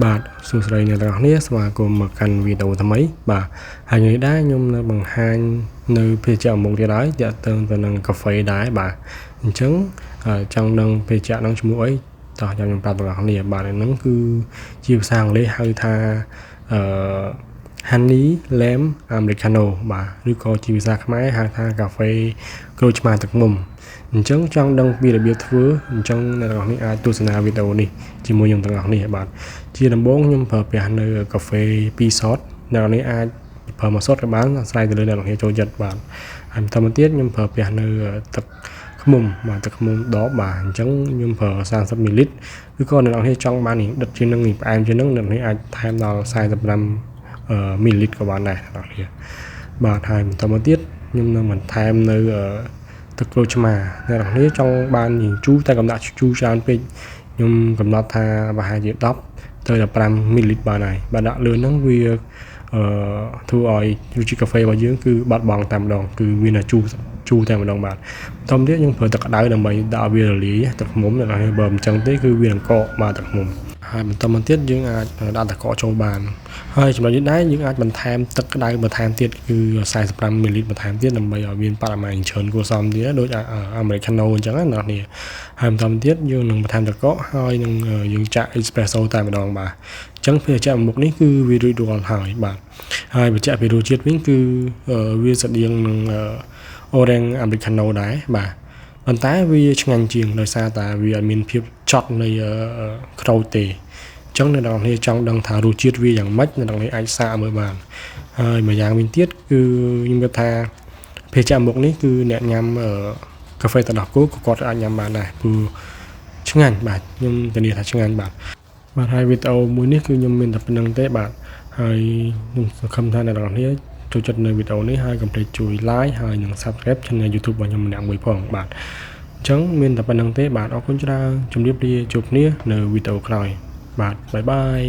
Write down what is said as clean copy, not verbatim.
បាទសួស្តីអ្នកទាំងអស់គ្នាស្វាគមន៍មកកាន់វីដេអូថ្មីបាទហើយថ្ងៃនេះដែរខ្ញុំនៅបង្ហាញនៅភេសជ្ជៈមុខទៀតហើយតាក់ទងទៅនឹងកាហ្វេដែរបាទអញ្ចឹងចង់ដឹងភេសជ្ជៈហ្នឹងឈ្មោះអីតោះខ្ញុំប្រាប់ទាំងអស់គ្នាបាទហ្នឹងគឺជាភាសាអង់គ្លេសហៅថាHoney Lamb Americano បាទឬក៏ជាភាសាខ្មែរហៅថាកាហ្វេក្រូចឆ្មាទឹកមុំអញ្ចឹងចង់ដឹងពីរបៀបធ្វើអញ្ចឹងអ្នកទាំងអស់គ្នាអាចទស្សនាវីដេអូនេះជាមួយខ្ញុំទាំងអស់គ្នាបាទជាដំបូងខ្ញុំប្រើប្រាស់នៅកាហ្វេ2 sort អ្នកទាំងអស់គ្នាអាចប្រើមួយ sort ក៏បានអាស្រ័យទៅលើអ្នកទាំងអស់គ្នាចូលចិត្តបាទហើយបន្តមកទៀតខ្ញុំប្រើប្រាស់នៅទឹកឃ្មុំបាទទឹកឃ្មុំដបបាទអញ្ចឹងខ្ញុំប្រើ30 មីលីលីត្រឬក៏អ្នកទាំងអស់គ្នាចង់បានដិតជាងនឹងផ្អែមជាងនឹងអ្នកទាំងអស់គ្នាអាចថែមដល់45 មីលីលីត្រក៏បានដែរអ្នកទាំងអស់គ្នាបាទហើយបន្តមកទៀតខ្ញុំនឹងបន្ថែមនៅទឹកក្រូចឆ្មាអ្នកទាំងអស់គ្នាចង់បានជូរតែកុំដាក់ជូរច្រើនពេកខ្ញុំកំណត់ថាប្រហែលជា10ទៅ15 មីលីលីត្របានហើយបាទដាក់លឿនហ្នឹងវាធ្វើឲ្យរសជាតិកាហ្វេរបស់យើងគឺបាត់បង់តែម្ដងគឺមានតែជូរតែម្ដងបាទបន្តទៀតខ្ញុំប្រើទឹកក្តៅដើម្បីដាក់វារលាយទឹកឃ្មុំអ្នកទាំងអស់គ្នាបើមិនចឹងទេគឺវានឹងកកបាទទឹកឃ្មុំហើយបន្តមកទៀតយើងអាចដាក់ទឹកកកចូលបានហើយចំណុចនេះដែរយើងអាចបន្ថែមទឹកក្តៅបន្ថែមទៀតគឺ45 មីលីលីត្របន្ថែមទៀតដើម្បីឲ្យមានបរិមាណច្រើនគួរសមទៀតដូចអាមេរិកាណូអញ្ចឹងណាអ្នកនាងហើយបន្តទៀតយើងនឹងបន្ថែមទឹកកកហើយនឹងយើងចាក់ espresso តែម្ដងបាទអញ្ចឹងពេលចាក់មុខនេះគឺវារួចរាល់ហើយបាទហើយបញ្ជាក់ពីរសជាតិវិញគឺវាស្តៀងនឹងorange americano ដែរបាទប៉ុន្តែវាឆ្ងាញ់ជាងដោយសារតែវាអត់មានភាពចត់នៃក្រូចទេអញ្ចឹងអ្នកនរគ្នាចង់ដឹងថារសជាតិវាយ៉ាងម៉េចអ្នកនរគ្នាអាចសាកមើលបានហើយមួយយ៉ាងវិញទៀតគឺខ្ញុំគិតថាភេសជ្ជៈមុខនេះគឺអ្នកញ៉ាំកាហ្វេទឹកដោះគោក៏គាត់អាចញ៉ាំបានដែរព្រោះឆ្ងាញ់បាទខ្ញុំធានាថាឆ្ងាញ់បាទហើយវីដេអូមួយនេះគឺខ្ញុំមានតែប៉ុណ្្នឹងទេបាទហើយខ្ញុំសង្ឃឹមថាអ្នកនរគ្នាចូលចិត្តនៅវីដេអូនេះហើយកុំភ្លេចជួយ like ហើយនិង subscribe Channel YouTube របស់ខ្ញុំម្នាក់មួយផងបាទអញ្ចឹងមានតែប៉ុណ្្នឹងទេបាទអរគុណច្រើនជម្រាបលាជួបគ្នានៅវីដេអូក្រោយបាទបាយបាយ